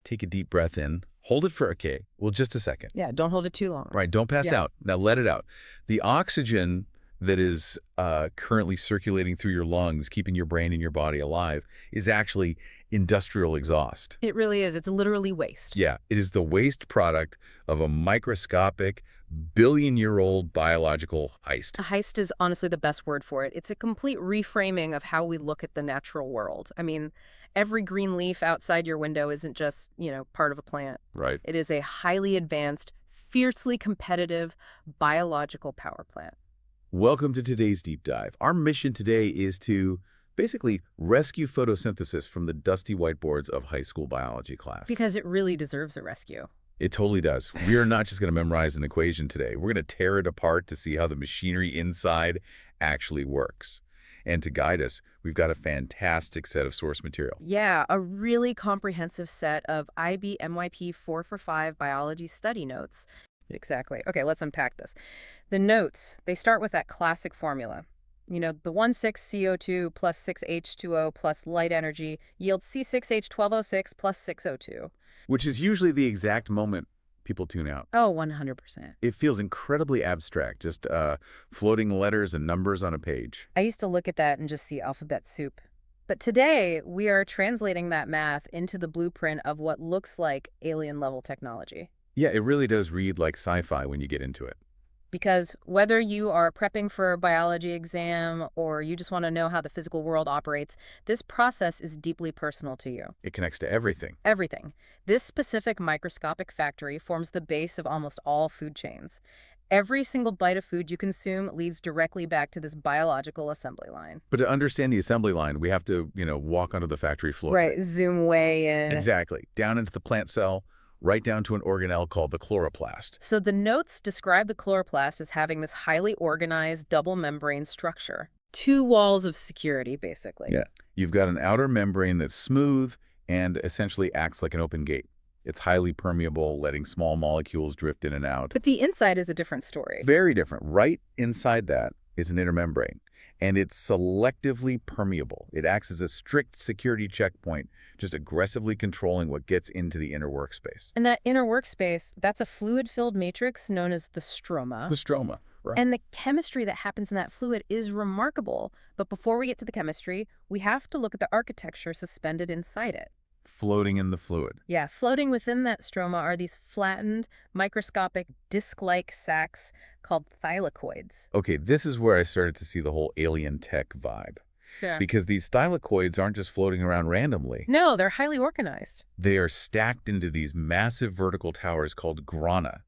Take a deep breath in. Hold it for, just a second. Yeah, don't hold it too long. Right, don't pass out. Now let it out. The oxygen that is currently circulating through your lungs, keeping your brain and your body alive, is actually industrial exhaust. It really is. It's literally waste. Yeah, it is the waste product of a microscopic, billion-year-old biological heist. A heist is honestly the best word for it. It's a complete reframing of how we look at the natural world. I mean, every green leaf outside your window isn't just, part of a plant. Right. It is a highly advanced, fiercely competitive biological power plant. Welcome to today's deep dive. Our mission today is to basically rescue photosynthesis from the dusty whiteboards of high school biology class. Because it really deserves a rescue. It totally does. We are not just going to memorize an equation today. We're going to tear it apart to see how the machinery inside actually works. And to guide us, we've got a fantastic set of source material. Yeah, a really comprehensive set of IB MYP 4 for 5 biology study notes. Exactly. Okay, let's unpack this. The notes, they start with that classic formula. The 1,6CO2 plus 6H2O plus light energy yields C6H12O6 plus 6O2. Which is usually the exact moment people tune out. Oh, 100%. It feels incredibly abstract, just floating letters and numbers on a page. I used to look at that and just see alphabet soup. But today, we are translating that math into the blueprint of what looks like alien-level technology. Yeah, it really does read like sci-fi when you get into it. Because whether you are prepping for a biology exam or you just want to know how the physical world operates, this process is deeply personal to you. It connects to everything. Everything. This specific microscopic factory forms the base of almost all food chains. Every single bite of food you consume leads directly back to this biological assembly line. But to understand the assembly line, we have to, walk onto the factory floor. Right, zoom way in. Exactly. Down into the plant cell, right down to an organelle called the chloroplast. So the notes describe the chloroplast as having this highly organized double membrane structure. 2 walls of security, basically. Yeah. You've got an outer membrane that's smooth and essentially acts like an open gate. It's highly permeable, letting small molecules drift in and out. But the inside is a different story. Very different. Right inside that is an inner membrane, and it's selectively permeable. It acts as a strict security checkpoint, just aggressively controlling what gets into the inner workspace. And that inner workspace, that's a fluid-filled matrix known as the stroma. The stroma, right. And the chemistry that happens in that fluid is remarkable. But before we get to the chemistry, we have to look at the architecture suspended inside it. Floating in the fluid. Yeah, floating within that stroma are these flattened, microscopic, disc-like sacs called thylakoids. Okay, this is where I started to see the whole alien tech vibe. Yeah. Because these thylakoids aren't just floating around randomly. No, they're highly organized. They are stacked into these massive vertical towers called grana.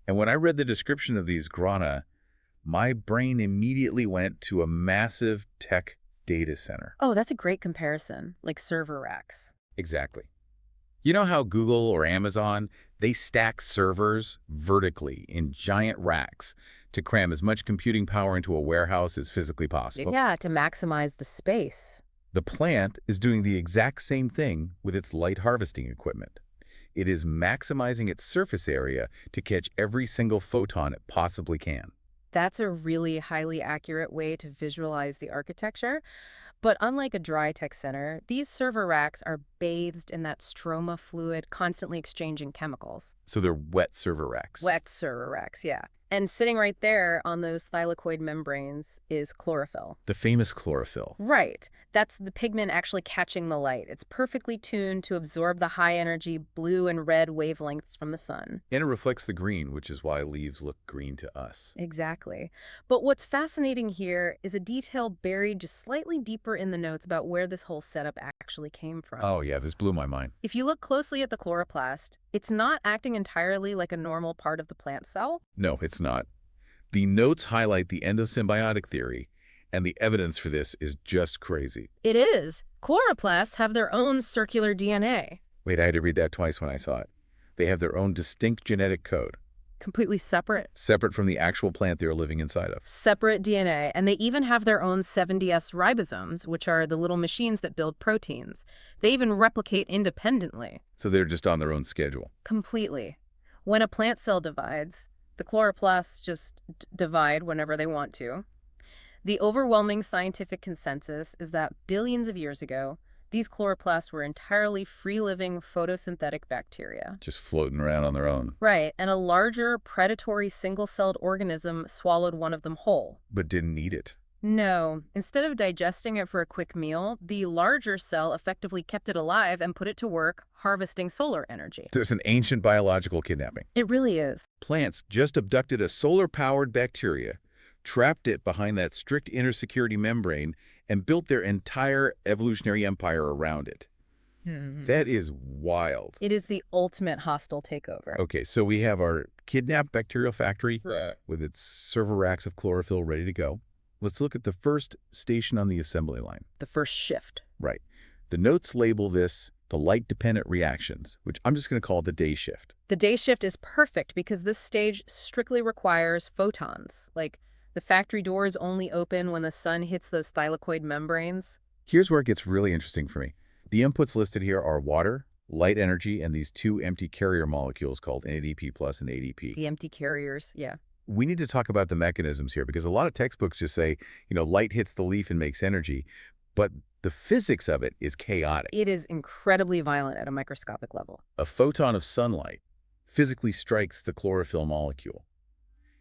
And when I read the description of these grana, my brain immediately went to a massive tech data center. Oh, that's a great comparison, like server racks. Exactly. You know how Google or Amazon, they stack servers vertically in giant racks to cram as much computing power into a warehouse as physically possible? Yeah, to maximize the space. The plant is doing the exact same thing with its light harvesting equipment. It is maximizing its surface area to catch every single photon it possibly can. That's a really highly accurate way to visualize the architecture. But unlike a dry tech center, these server racks are bathed in that stroma fluid, constantly exchanging chemicals. So they're wet server racks. Wet server racks, yeah. And sitting right there on those thylakoid membranes is chlorophyll. The famous chlorophyll. Right. That's the pigment actually catching the light. It's perfectly tuned to absorb the high-energy blue and red wavelengths from the sun. And it reflects the green, which is why leaves look green to us. Exactly. But what's fascinating here is a detail buried just slightly deeper in the notes about where this whole setup actually came from. Oh, yeah, this blew my mind. If you look closely at the chloroplast, it's not acting entirely like a normal part of the plant cell. No, it's not. The notes highlight the endosymbiotic theory, and the evidence for this is just crazy. It is. Chloroplasts have their own circular DNA. Wait, I had to read that twice when I saw it. They have their own distinct genetic code. Completely separate. Separate from the actual plant they're living inside of. Separate DNA. And they even have their own 7DS ribosomes, which are the little machines that build proteins. They even replicate independently. So they're just on their own schedule. Completely. When a plant cell divides, the chloroplasts just divide whenever they want to. The overwhelming scientific consensus is that billions of years ago, These chloroplasts were entirely free-living photosynthetic bacteria. Just floating around on their own. Right, and a larger, predatory single-celled organism swallowed one of them whole. But didn't eat it. No, instead of digesting it for a quick meal, the larger cell effectively kept it alive and put it to work, harvesting solar energy. There's an ancient biological kidnapping. It really is. Plants just abducted a solar-powered bacteria, trapped it behind that strict inner security membrane, and built their entire evolutionary empire around it. That is wild. It is the ultimate hostile takeover. Okay, so we have our kidnapped bacterial factory Right. with its server racks of chlorophyll ready to go. Let's look at the first station on the assembly line. The first shift. Right. The notes label this the light-dependent reactions, which I'm just going to call the day shift. The day shift is perfect because this stage strictly requires photons. Like, the factory doors only open when the sun hits those thylakoid membranes. Here's where it gets really interesting for me. The inputs listed here are water, light energy, and these two empty carrier molecules called NADP plus and ADP. The empty carriers, yeah. We need to talk about the mechanisms here because a lot of textbooks just say, light hits the leaf and makes energy, but the physics of it is chaotic. It is incredibly violent at a microscopic level. A photon of sunlight physically strikes the chlorophyll molecule.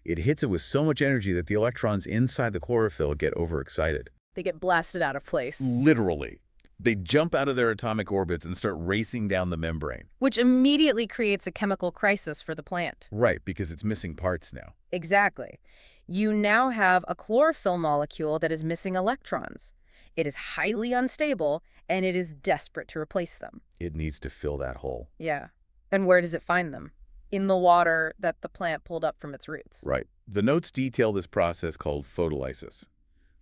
It hits it with so much energy that the electrons inside the chlorophyll get overexcited. They get blasted out of place. Literally. They jump out of their atomic orbits and start racing down the membrane. Which immediately creates a chemical crisis for the plant. Right, because it's missing parts now. Exactly. You now have a chlorophyll molecule that is missing electrons. It is highly unstable, and it is desperate to replace them. It needs to fill that hole. Yeah. And where does it find them? In the water that the plant pulled up from its roots. Right. The notes detail this process called photolysis.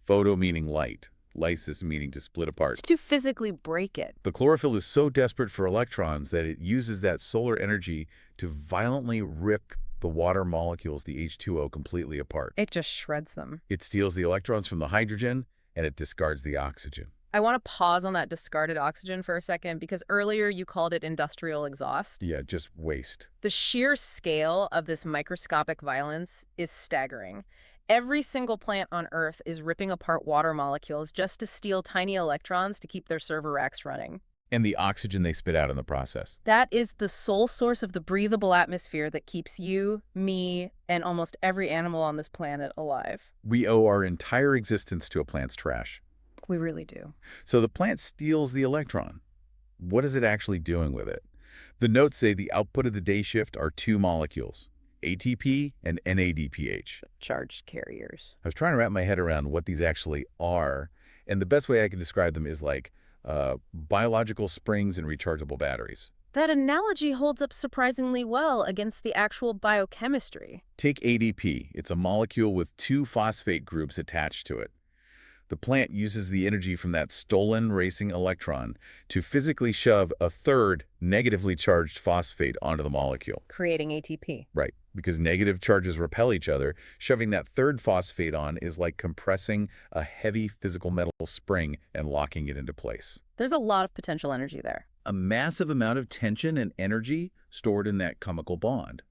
Photo meaning light. Lysis meaning to split apart. To physically break it. The chlorophyll is so desperate for electrons that it uses that solar energy to violently rip the water molecules, the H2O, completely apart. It just shreds them. It steals the electrons from the hydrogen, and it discards the oxygen. I want to pause on that discarded oxygen for a second because earlier you called it industrial exhaust. Yeah, just waste. The sheer scale of this microscopic violence is staggering. Every single plant on Earth is ripping apart water molecules just to steal tiny electrons to keep their server racks running. And the oxygen they spit out in the process. That is the sole source of the breathable atmosphere that keeps you, me, and almost every animal on this planet alive. We owe our entire existence to a plant's trash. We really do. So the plant steals the electron. What is it actually doing with it? The notes say the output of the day shift are two molecules, ATP and NADPH. Charged carriers. I was trying to wrap my head around what these actually are, and the best way I can describe them is like biological springs and rechargeable batteries. That analogy holds up surprisingly well against the actual biochemistry. Take ADP. It's a molecule with two phosphate groups attached to it. The plant uses the energy from that stolen racing electron to physically shove a third negatively charged phosphate onto the molecule. Creating ATP. Right, because negative charges repel each other. Shoving that third phosphate on is like compressing a heavy physical metal spring and locking it into place. There's a lot of potential energy there. A massive amount of tension and energy stored in that chemical bond.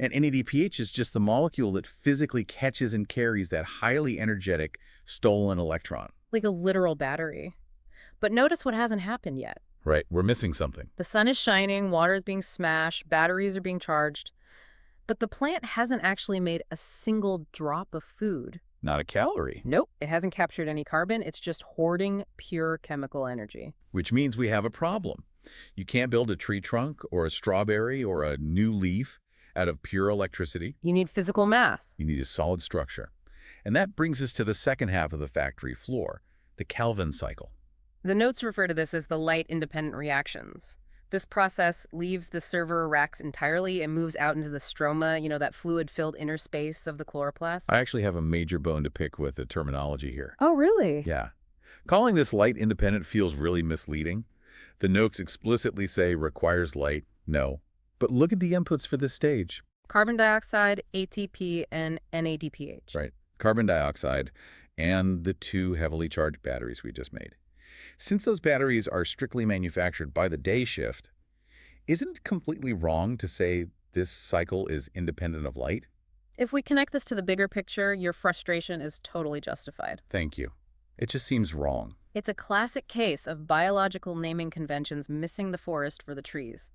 And NADPH is just the molecule that physically catches and carries that highly energetic stolen electron. Like a literal battery. But notice what hasn't happened yet. Right, we're missing something. The sun is shining, water is being smashed, batteries are being charged. But the plant hasn't actually made a single drop of food. Not a calorie. Nope, it hasn't captured any carbon. It's just hoarding pure chemical energy. Which means we have a problem. You can't build a tree trunk or a strawberry or a new leaf out of pure electricity. You need physical mass. You need a solid structure. And that brings us to the second half of the factory floor, the Calvin cycle. The notes refer to this as the light-independent reactions. This process leaves the server racks entirely and moves out into the stroma, that fluid-filled inner space of the chloroplast. I actually have a major bone to pick with the terminology here. Oh, really? Yeah. Calling this light independent feels really misleading. The notes explicitly say requires light, no. But look at the inputs for this stage. Carbon dioxide, ATP, and NADPH. Right. Carbon dioxide and the two heavily charged batteries we just made. Since those batteries are strictly manufactured by the day shift, isn't it completely wrong to say this cycle is independent of light? If we connect this to the bigger picture, your frustration is totally justified. Thank you. It just seems wrong. It's a classic case of biological naming conventions missing the forest for the trees.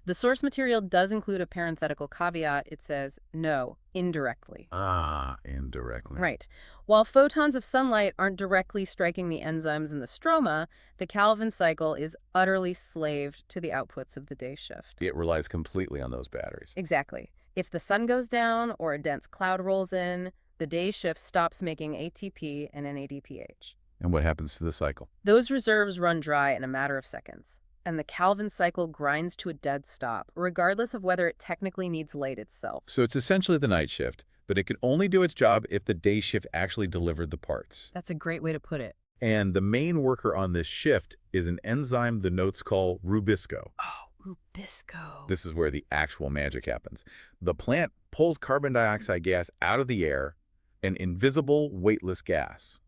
The source material does include a parenthetical caveat. It says, no, indirectly. Ah, indirectly. Right. While photons of sunlight aren't directly striking the enzymes in the stroma, the Calvin cycle is utterly slaved to the outputs of the day shift. It relies completely on those batteries. Exactly. If the sun goes down or a dense cloud rolls in, the day shift stops making ATP and NADPH. And what happens to the cycle? Those reserves run dry in a matter of seconds, and the Calvin cycle grinds to a dead stop, regardless of whether it technically needs light itself. So it's essentially the night shift, but it can only do its job if the day shift actually delivered the parts. That's a great way to put it. And the main worker on this shift is an enzyme the notes call rubisco. Oh, rubisco. This is where the actual magic happens. The plant pulls carbon dioxide gas out of the air, an invisible, weightless gas.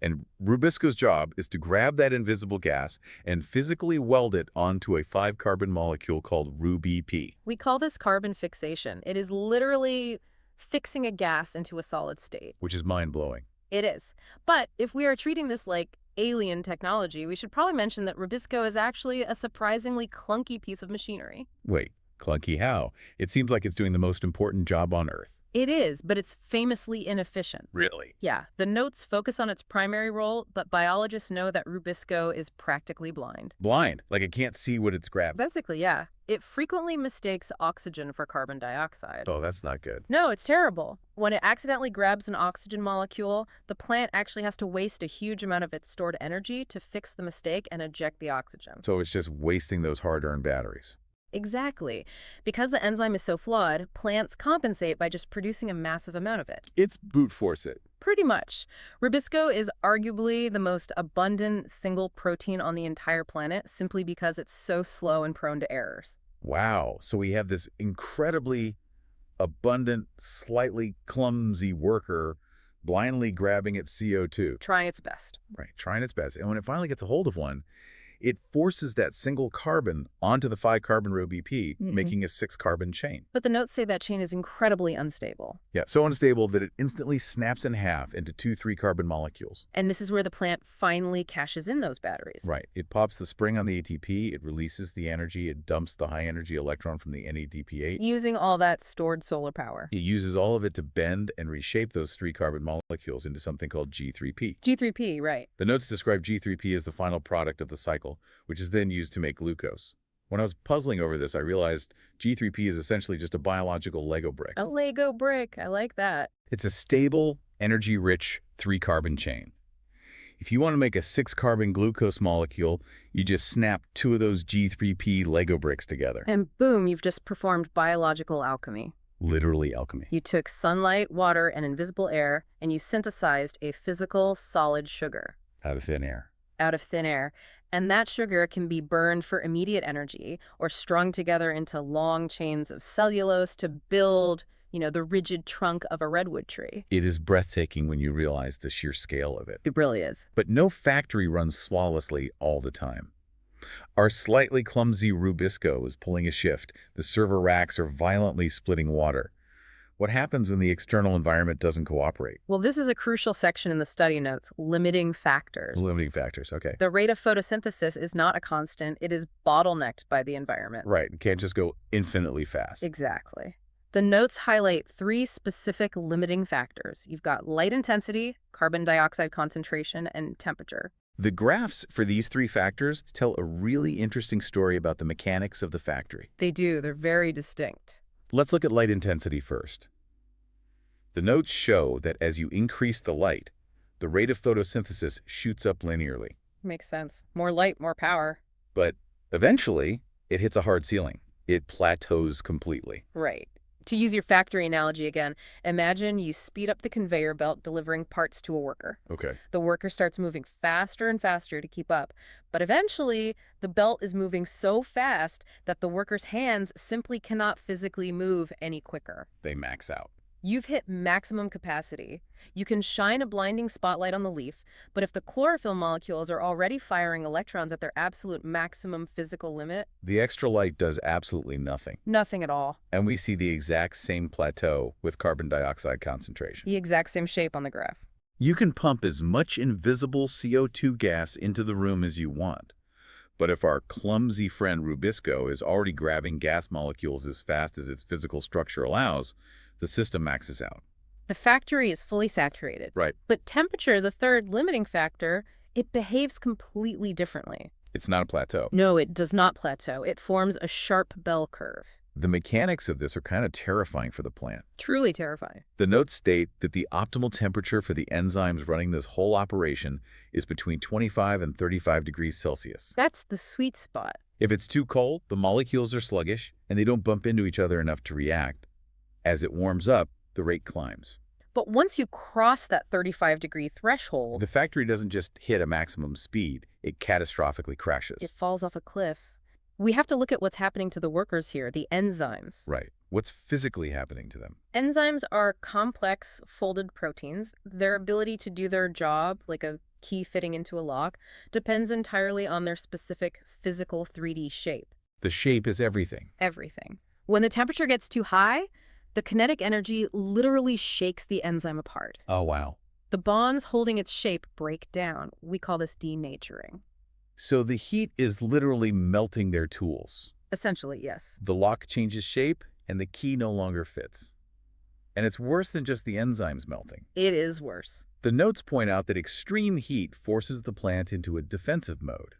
And rubisco's job is to grab that invisible gas and physically weld it onto a 5-carbon molecule called RuBP. We call this carbon fixation. It is literally fixing a gas into a solid state. Which is mind-blowing. It is. But if we are treating this like alien technology, we should probably mention that rubisco is actually a surprisingly clunky piece of machinery. Wait, clunky how? It seems like it's doing the most important job on Earth. It is, but it's famously inefficient. Really? Yeah, the notes focus on its primary role, but biologists know that rubisco is practically blind. Blind, like it can't see what it's grabbing. Basically, yeah. It frequently mistakes oxygen for carbon dioxide. Oh, that's not good. No, it's terrible. When it accidentally grabs an oxygen molecule, the plant actually has to waste a huge amount of its stored energy to fix the mistake and eject the oxygen. So it's just wasting those hard-earned batteries. Exactly. Because the enzyme is so flawed, plants compensate by just producing a massive amount of it. It's brute force it. Pretty much. Rubisco is arguably the most abundant single protein on the entire planet simply because it's so slow and prone to errors. Wow. So we have this incredibly abundant, slightly clumsy worker blindly grabbing its CO2. Trying its best. Right, trying its best. And when it finally gets a hold of one, it forces that single carbon onto the 5-carbon RoBP, making a 6-carbon chain. But the notes say that chain is incredibly unstable. Yeah, so unstable that it instantly snaps in half into 2 3-carbon molecules. And this is where the plant finally cashes in those batteries. Right. It pops the spring on the ATP, it releases the energy, it dumps the high-energy electron from the NADPH. Using all that stored solar power. It uses all of it to bend and reshape those 3-carbon molecules into something called G3P. G3P, right. The notes describe G3P as the final product of the cycle, which is then used to make glucose. When I was puzzling over this, I realized G3P is essentially just a biological Lego brick. A Lego brick. I like that. It's a stable, energy-rich 3-carbon chain. If you want to make a 6-carbon glucose molecule, you just snap 2 of those G3P Lego bricks together. And boom, you've just performed biological alchemy. Literally alchemy. You took sunlight, water, and invisible air, and you synthesized a physical, solid sugar. Out of thin air. Out of thin air. And that sugar can be burned for immediate energy or strung together into long chains of cellulose to build, the rigid trunk of a redwood tree. It is breathtaking when you realize the sheer scale of it. It really is. But no factory runs flawlessly all the time. Our slightly clumsy rubisco is pulling a shift. The server racks are violently splitting water. What happens when the external environment doesn't cooperate? Well, this is a crucial section in the study notes, limiting factors. Limiting factors, okay. The rate of photosynthesis is not a constant. It is bottlenecked by the environment. Right, it can't just go infinitely fast. Exactly. The notes highlight 3 specific limiting factors. You've got light intensity, carbon dioxide concentration, and temperature. The graphs for these 3 factors tell a really interesting story about the mechanics of the factory. They do. They're very distinct. Let's look at light intensity first. The notes show that as you increase the light, the rate of photosynthesis shoots up linearly. Makes sense. More light, more power. But eventually, it hits a hard ceiling. It plateaus completely. Right. To use your factory analogy again, imagine you speed up the conveyor belt delivering parts to a worker. Okay. The worker starts moving faster and faster to keep up, but eventually the belt is moving so fast that the worker's hands simply cannot physically move any quicker. They max out. You've hit maximum capacity. You can shine a blinding spotlight on the leaf, but if the chlorophyll molecules are already firing electrons at their absolute maximum physical limit, The extra light does absolutely nothing. nothing at all. And we see the exact same plateau with carbon dioxide concentration. The exact same shape on the graph. You can pump as much invisible CO2 gas into the room as you want. But if our clumsy friend Rubisco is already grabbing gas molecules as fast as its physical structure allows, the system maxes out. The factory is fully saturated. Right. But temperature, the third limiting factor, it behaves completely differently. It's not a plateau. No, it does not plateau. It forms a sharp bell curve. The mechanics of this are kind of terrifying for the plant. Truly terrifying. The notes state that the optimal temperature for the enzymes running this whole operation is between 25 and 35 degrees Celsius. That's the sweet spot. If it's too cold, the molecules are sluggish and they don't bump into each other enough to react. As it warms up, the rate climbs. But once you cross that 35-degree threshold, The factory doesn't just hit a maximum speed, it catastrophically crashes. it falls off a cliff. We have to look at what's happening to the workers here, the enzymes. Right. What's physically happening to them? Enzymes are complex, folded proteins. Their ability to do their job, like a key fitting into a lock, depends entirely on their specific physical 3D shape. The shape is everything. Everything. When the temperature gets too high, the kinetic energy literally shakes the enzyme apart. Oh, wow. The bonds holding its shape break down. We call this denaturing. So the heat is literally melting their tools. Essentially, yes. The lock changes shape, and the key no longer fits. And it's worse than just the enzymes melting. It is worse. The notes point out that extreme heat forces the plant into a defensive mode.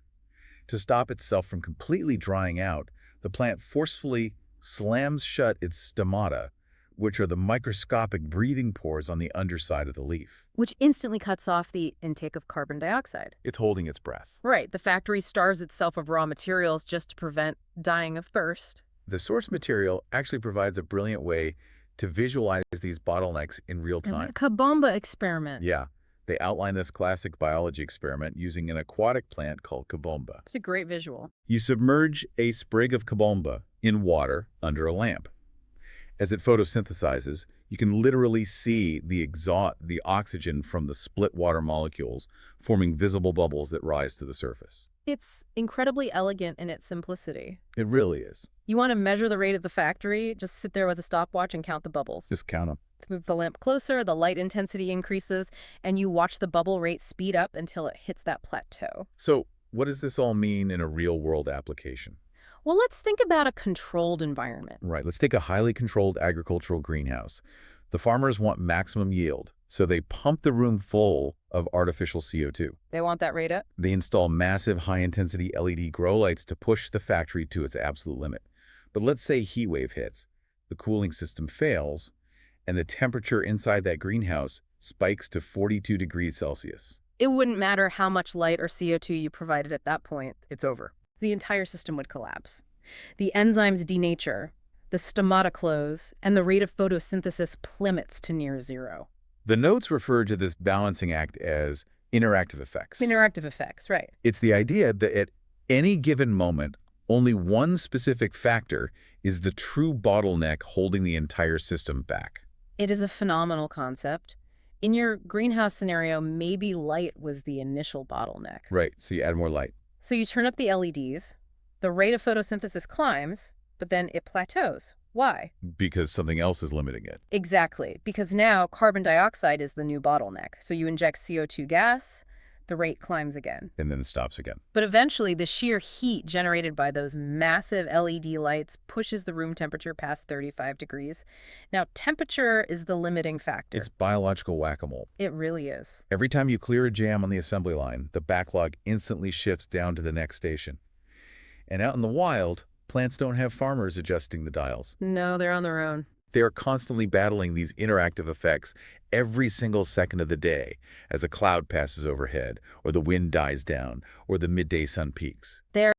To stop itself from completely drying out, the plant forcefully slams shut its stomata, which are the microscopic breathing pores on the underside of the leaf. Which instantly cuts off the intake of carbon dioxide. It's holding its breath. Right, the factory starves itself of raw materials just to prevent dying of thirst. The source material actually provides a brilliant way to visualize these bottlenecks in real And time. the Kabomba experiment. Yeah, they outline this classic biology experiment using an aquatic plant called kabomba. It's a great visual. You submerge a sprig of kabomba in water under a lamp. As it photosynthesizes, you can literally see the oxygen from the split water molecules forming visible bubbles that rise to the surface. It's incredibly elegant in its simplicity. It really is. You want to measure the rate of the factory, just sit there with a stopwatch and count the bubbles. Just count them. Move the lamp closer, the light intensity increases, and you watch the bubble rate speed up until it hits that plateau. So, what does this all mean in a real-world application? Well, let's think about a controlled environment. Right, let's take a highly controlled agricultural greenhouse. The farmers want maximum yield, so they pump the room full of artificial CO2. They want that rate up? They install massive high-intensity LED grow lights to push the factory to its absolute limit. But let's say heat wave hits, the cooling system fails, and the temperature inside that greenhouse spikes to 42 degrees Celsius. It wouldn't matter how much light or CO2 you provided at that point. It's over. The entire system would collapse. The enzymes denature, the stomata close, and the rate of photosynthesis plummets to near zero. The notes refer to this balancing act as interactive effects. Interactive effects, right. It's the idea that at any given moment, only one specific factor is the true bottleneck holding the entire system back. It is a phenomenal concept. In your greenhouse scenario, maybe light was the initial bottleneck. Right, so you add more light. So you turn up the LEDs, the rate of photosynthesis climbs, but then it plateaus. Why? Because something else is limiting it. Exactly, because now carbon dioxide is the new bottleneck. So you inject CO2 gas, the rate climbs again. And then it stops again. But eventually, the sheer heat generated by those massive LED lights pushes the room temperature past 35 degrees. Now, temperature is the limiting factor. It's biological whack-a-mole. It really is. Every time you clear a jam on the assembly line, the backlog instantly shifts down to the next station. And out in the wild, plants don't have farmers adjusting the dials. No, they're on their own. They are constantly battling these interactive effects every single second of the day as a cloud passes overhead, or the wind dies down, or the midday sun peaks. They're